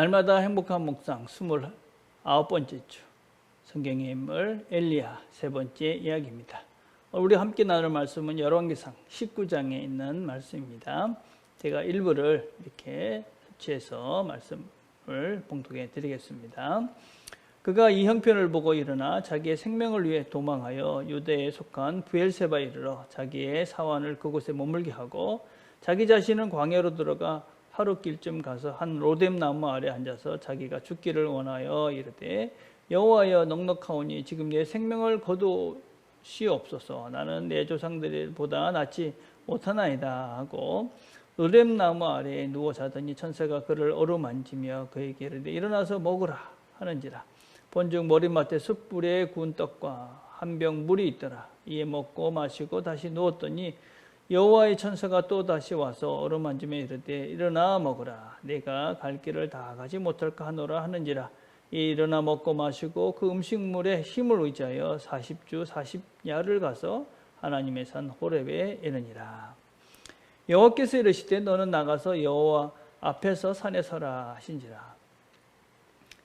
날마다 행복한 묵상 29번째 주 성경의 인물 엘리야 세 번째 이야기입니다. 우리 함께 나눌 말씀은 열왕기상 19장에 있는 말씀입니다. 제가 일부를 이렇게 수치해서 말씀을 봉독해 드리겠습니다. 그가 이 형편을 보고 일어나 자기의 생명을 위해 도망하여 유대에 속한 브엘세바에 이르러 자기의 사환을 그곳에 머물게 하고 자기 자신은 광야로 들어가 하룻길쯤 가서 한 로뎀 나무 아래 앉아서 자기가 죽기를 원하여 이르되 여호와여 넉넉하오니 지금 내 생명을 거두시옵소서. 나는 내 조상들보다 낫지 못하나이다 하고 로뎀 나무 아래에 누워 자더니 천사가 그를 어루만지며 그에게 이르되 일어나서 먹으라 하는지라. 본즉 머리맡에 숯불에 구운 떡과 한 병 물이 있더라. 이에 먹고 마시고 다시 누웠더니 여호와의 천사가 또 다시 와서 어루만지며 이르되 일어나 먹으라. 내가 갈 길을 다 가지 못할까 하노라 하는지라. 이 일어나 먹고 마시고 그 음식물에 힘을 의지하여 40주 40야를 가서 하나님의 산 호렙에 이르니라. 여호와께서 이르시되 너는 나가서 여호와 앞에서 산에 서라 하신지라.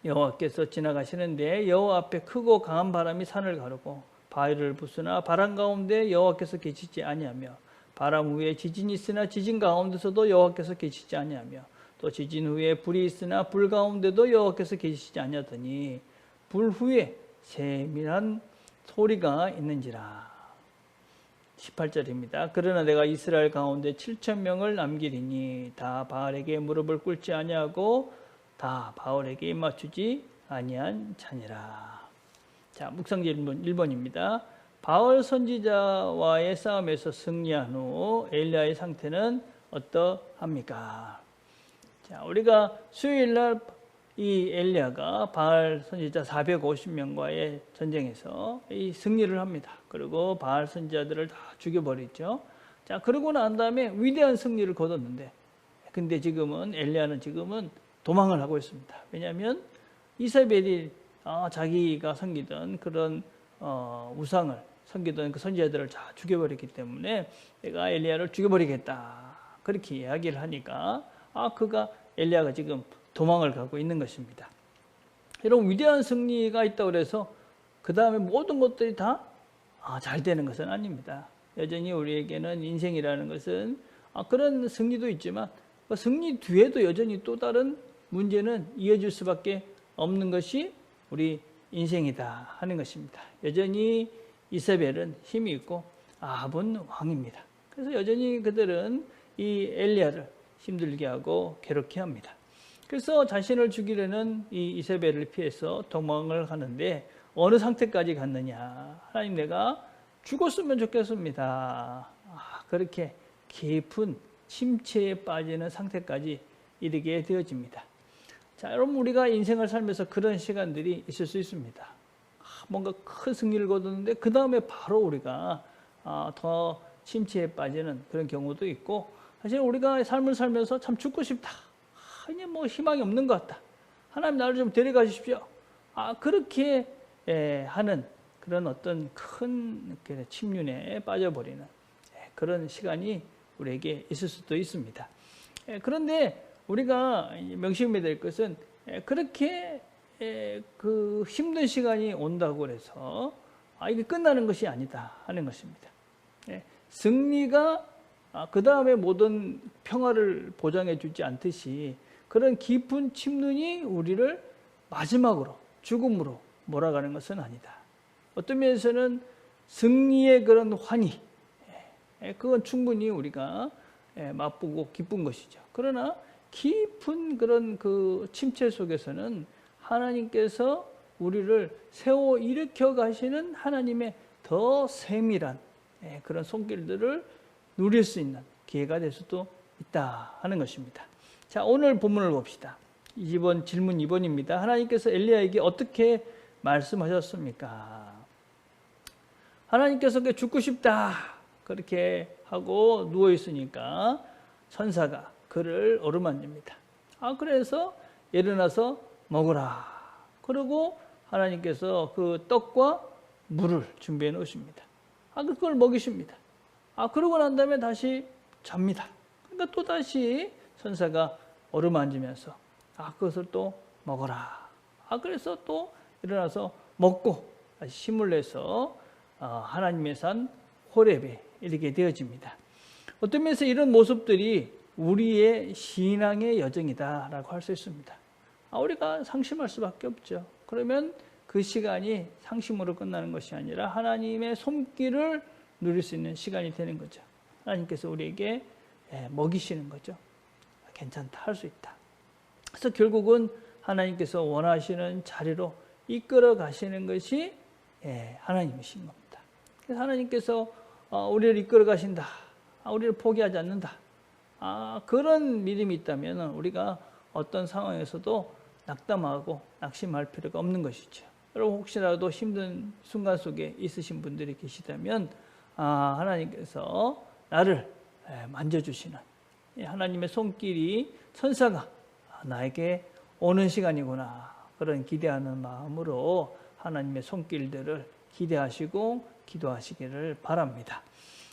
여호와께서 지나가시는데 여호와 앞에 크고 강한 바람이 산을 가르고 바위를 부수나 바람 가운데 여호와께서 계시지 아니하며 바람 후에 지진이 있으나 지진 가운데서도 여호와께서 계시지 아니하며 또 지진 후에 불이 있으나 불 가운데도 여호와께서 계시지 아니하더니 불 후에 세밀한 소리가 있는지라. 18절입니다. 그러나 내가 이스라엘 가운데 7,000명을 남기리니 다 바알에게 무릎을 꿇지 아니하고 다 바알에게 입맞추지 아니한 자니라. 자, 묵상 질문 1번입니다. 바알 선지자와의 싸움에서 승리한 후 엘리야의 상태는 어떠합니까? 자, 우리가 수요일 날 이 엘리야가 바알 선지자 450명과의 전쟁에서 이 승리를 합니다. 그리고 바알 선지자들을 다 죽여버리죠. 자, 그러고 난 다음에 위대한 승리를 거뒀는데, 근데 지금은 엘리야는 지금은 도망을 하고 있습니다. 왜냐하면 이세벨이 자기가 섬기던 그런 우상을 섬기던 그 선지자들을 다 죽여버렸기 때문에 내가 엘리야를 죽여버리겠다 그렇게 이야기를 하니까 엘리야가 지금 도망을 가고 있는 것입니다. 이런 위대한 승리가 있다고 해서 그 다음에 모든 것들이 다 잘 되는 것은 아닙니다. 여전히 우리에게는 인생이라는 것은 그런 승리도 있지만 그 승리 뒤에도 여전히 또 다른 문제는 이어질 수밖에 없는 것이 우리 인생이다 하는 것입니다. 여전히 이세벨은 힘이 있고 아합은 왕입니다. 그래서 여전히 그들은 이 엘리야를 힘들게 하고 괴롭게 합니다. 그래서 자신을 죽이려는 이 이세벨을 피해서 도망을 하는데 어느 상태까지 갔느냐. 하나님 내가 죽었으면 좋겠습니다. 그렇게 깊은 침체에 빠지는 상태까지 이르게 되어집니다. 자, 여러분 우리가 인생을 살면서 그런 시간들이 있을 수 있습니다. 뭔가 큰 승리를 거두는데 그 다음에 바로 우리가 더 침체에 빠지는 그런 경우도 있고 사실 우리가 삶을 살면서 참 죽고 싶다. 그냥 뭐 희망이 없는 것 같다. 하나님 나를 좀 데려가십시오. 그렇게 하는 그런 어떤 큰 침륜에 빠져버리는 그런 시간이 우리에게 있을 수도 있습니다. 그런데 우리가 명심해야 될 것은 그렇게 그 힘든 시간이 온다고 해서 이게 끝나는 것이 아니다 하는 것입니다. 승리가 그 다음에 모든 평화를 보장해 주지 않듯이 그런 깊은 침륜이 우리를 마지막으로 죽음으로 몰아가는 것은 아니다. 어떤 면에서는 승리의 그런 환희, 그건 충분히 우리가 맛보고 기쁜 것이죠. 그러나 깊은 그런 그 침체 속에서는 하나님께서 우리를 세워 일으켜 가시는 하나님의 더 세밀한 그런 손길들을 누릴 수 있는 기회가 될 수도 있다 하는 것입니다. 자, 오늘 본문을 봅시다. 이번 질문 2번입니다. 하나님께서 엘리야에게 어떻게 말씀하셨습니까? 하나님께서 죽고 싶다 그렇게 하고 누워 있으니까 천사가 그를 어루만집니다. 그래서 일어나서 먹으라. 그리고 하나님께서 그 떡과 물을 준비해 놓으십니다. 그걸 먹이십니다. 그러고 난 다음에 다시 잡니다. 그러니까 또 다시 천사가 어루만지면서 그것을 또 먹어라. 그래서 또 일어나서 먹고 다시 힘을 내서 하나님의 산 호렙에 이르게 되어집니다. 어떤 면에서 이런 모습들이 우리의 신앙의 여정이다라고 할 수 있습니다. 우리가 상심할 수밖에 없죠. 그러면 그 시간이 상심으로 끝나는 것이 아니라 하나님의 손길을 누릴 수 있는 시간이 되는 거죠. 하나님께서 우리에게 먹이시는 거죠. 괜찮다, 할 수 있다. 그래서 결국은 하나님께서 원하시는 자리로 이끌어 가시는 것이 하나님이신 겁니다. 그래서 하나님께서 우리를 이끌어 가신다, 우리를 포기하지 않는다, 그런 믿음이 있다면 우리가 어떤 상황에서도 낙담하고 낙심할 필요가 없는 것이죠. 여러분 혹시라도 힘든 순간 속에 있으신 분들이 계시다면 하나님께서 나를 만져주시는 하나님의 손길이, 천사가 나에게 오는 시간이구나, 그런 기대하는 마음으로 하나님의 손길들을 기대하시고 기도하시기를 바랍니다.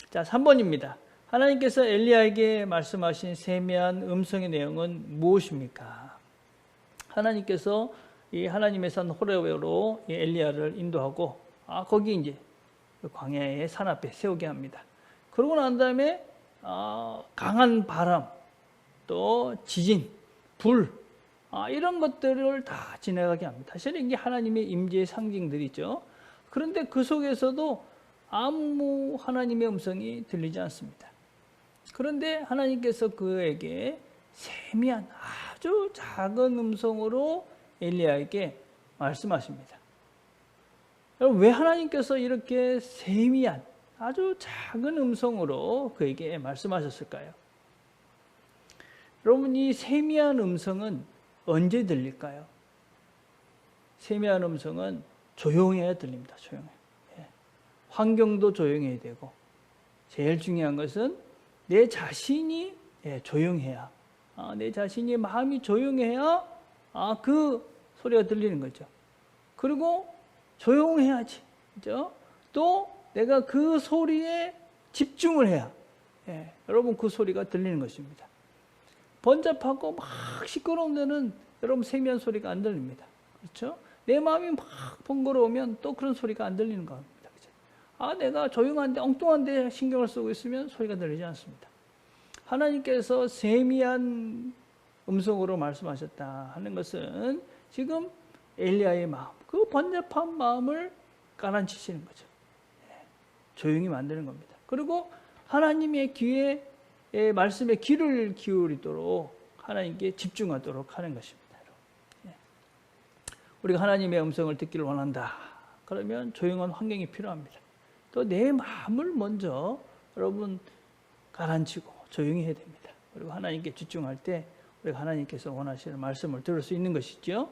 자, 3번입니다. 하나님께서 엘리야에게 말씀하신 세미한 음성의 내용은 무엇입니까? 하나님께서 이 하나님의 산 호렙으로 엘리야를 인도하고 거기 이제 광야의 산 앞에 세우게 합니다. 그러고 난 다음에 강한 바람, 또 지진, 불, 이런 것들을 다 지나가게 합니다. 사실 이게 하나님의 임재의 상징들이죠. 그런데 그 속에서도 아무 하나님의 음성이 들리지 않습니다. 그런데 하나님께서 그에게 세미한 아주 작은 음성으로 엘리야에게 말씀하십니다. 여러분, 왜 하나님께서 이렇게 세미한 아주 작은 음성으로 그에게 말씀하셨을까요? 여러분, 이 세미한 음성은 언제 들릴까요? 세미한 음성은 조용해야 들립니다. 조용해. 환경도 조용해야 되고, 제일 중요한 것은 내 자신이 조용해야, 내 자신이 마음이 조용해야 그 소리가 들리는 거죠. 그리고 조용해야지, 그죠? 또 내가 그 소리에 집중을 해야 여러분 그 소리가 들리는 것입니다. 번잡하고 막 시끄러운 데는 여러분 세미한 소리가 안 들립니다. 그렇죠? 내 마음이 막 번거로우면 또 그런 소리가 안 들리는 겁니다. 그죠? 내가 조용한데 엉뚱한데 신경을 쓰고 있으면 소리가 들리지 않습니다. 하나님께서 세미한 음성으로 말씀하셨다 하는 것은 지금 엘리야의 마음, 그 번잡한 마음을 가라앉히시는 거죠. 조용히 만드는 겁니다. 그리고 하나님의 귀에 말씀에 귀를 기울이도록 하나님께 집중하도록 하는 것입니다. 우리가 하나님의 음성을 듣기를 원한다. 그러면 조용한 환경이 필요합니다. 또 내 마음을 먼저 여러분 가라앉히고 조용히 해야 됩니다. 그리고 하나님께 집중할 때 우리가 하나님께서 원하시는 말씀을 들을 수 있는 것이죠.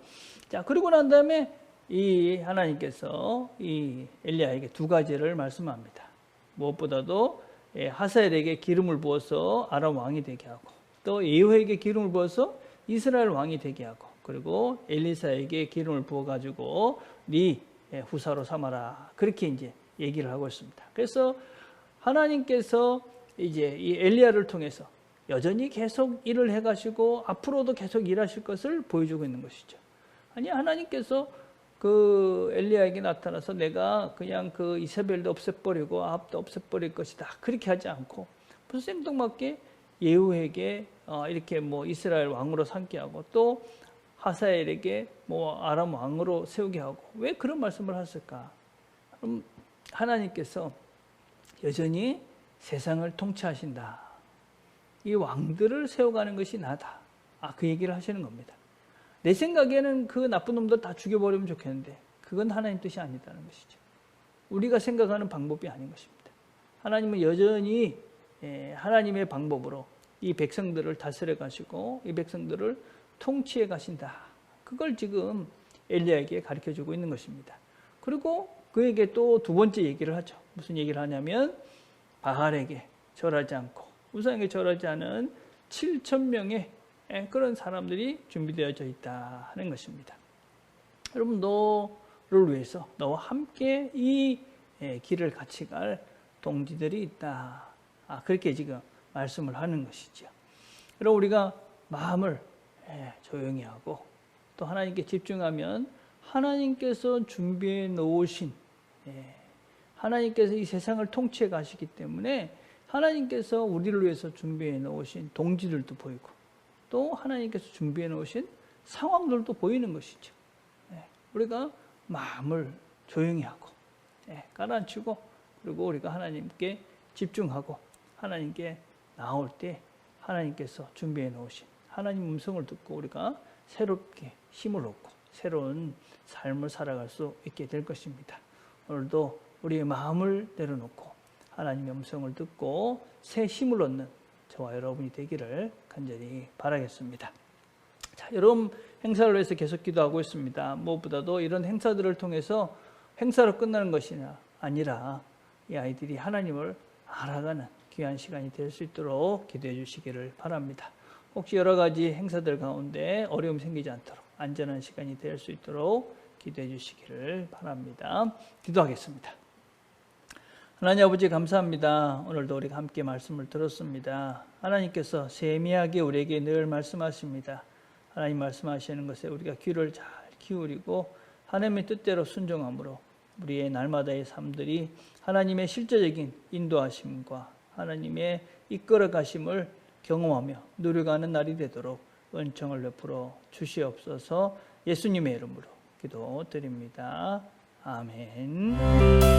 자, 그러고 난 다음에 이 하나님께서 이 엘리야에게 두 가지를 말씀합니다. 무엇보다도 하사엘에게 기름을 부어서 아람 왕이 되게 하고, 또 예후에게 기름을 부어서 이스라엘 왕이 되게 하고, 그리고 엘리사에게 기름을 부어 가지고 네 후사로 삼아라, 그렇게 이제 얘기를 하고 있습니다. 그래서 하나님께서 이제 이 엘리야를 통해서 여전히 계속 일을 해가시고 앞으로도 계속 일하실 것을 보여주고 있는 것이죠. 아니, 하나님께서 그 엘리야에게 나타나서 내가 그냥 그 이세벨도 없애버리고 아합도 없애버릴 것이다, 그렇게 하지 않고 무슨 생뚱맞게 예후에게 이렇게 뭐 이스라엘 왕으로 삼게 하고, 또 하사엘에게 뭐 아람 왕으로 세우게 하고, 왜 그런 말씀을 하셨을까? 그럼 하나님께서 여전히 세상을 통치하신다, 이 왕들을 세워가는 것이 나다, 그 얘기를 하시는 겁니다. 내 생각에는 그 나쁜 놈들 다 죽여버리면 좋겠는데 그건 하나님 뜻이 아니다는 것이죠. 우리가 생각하는 방법이 아닌 것입니다. 하나님은 여전히 하나님의 방법으로 이 백성들을 다스려 가시고 이 백성들을 통치해 가신다, 그걸 지금 엘리야에게 가르쳐주고 있는 것입니다. 그리고 그에게 또 두 번째 얘기를 하죠. 무슨 얘기를 하냐면 바알에게 절하지 않고 우상에게 절하지 않은 7,000명의 그런 사람들이 준비되어져 있다 하는 것입니다. 여러분, 너를 위해서 너와 함께 이 길을 같이 갈 동지들이 있다, 그렇게 지금 말씀을 하는 것이죠. 여러분, 우리가 마음을 조용히 하고 또 하나님께 집중하면 하나님께서 준비해 놓으신 하나님께서 이 세상을 통치해 가시기 때문에 하나님께서 우리를 위해서 준비해 놓으신 동지들도 보이고 또 하나님께서 준비해 놓으신 상황들도 보이는 것이죠. 우리가 마음을 조용히 하고 가라앉히고 그리고 우리가 하나님께 집중하고 하나님께 나올 때 하나님께서 준비해 놓으신 하나님 음성을 듣고 우리가 새롭게 힘을 얻고 새로운 삶을 살아갈 수 있게 될 것입니다. 오늘도 우리의 마음을 내려놓고 하나님의 음성을 듣고 새 힘을 얻는 저와 여러분이 되기를 간절히 바라겠습니다. 자, 여러분 행사를 위해서 계속 기도하고 있습니다. 무엇보다도 이런 행사들을 통해서 행사로 끝나는 것이 아니라 이 아이들이 하나님을 알아가는 귀한 시간이 될 수 있도록 기도해 주시기를 바랍니다. 혹시 여러 가지 행사들 가운데 어려움이 생기지 않도록 안전한 시간이 될 수 있도록 기도해 주시기를 바랍니다. 기도하겠습니다. 하나님 아버지 감사합니다. 오늘도 우리가 함께 말씀을 들었습니다. 하나님께서 세미하게 우리에게 늘 말씀하십니다. 하나님 말씀하시는 것에 우리가 귀를 잘 기울이고 하나님의 뜻대로 순종함으로 우리의 날마다의 삶들이 하나님의 실제적인 인도하심과 하나님의 이끌어 가심을 경험하며 누려가는 날이 되도록 은총을 베풀어 주시옵소서. 예수님의 이름으로 기도드립니다. 아멘.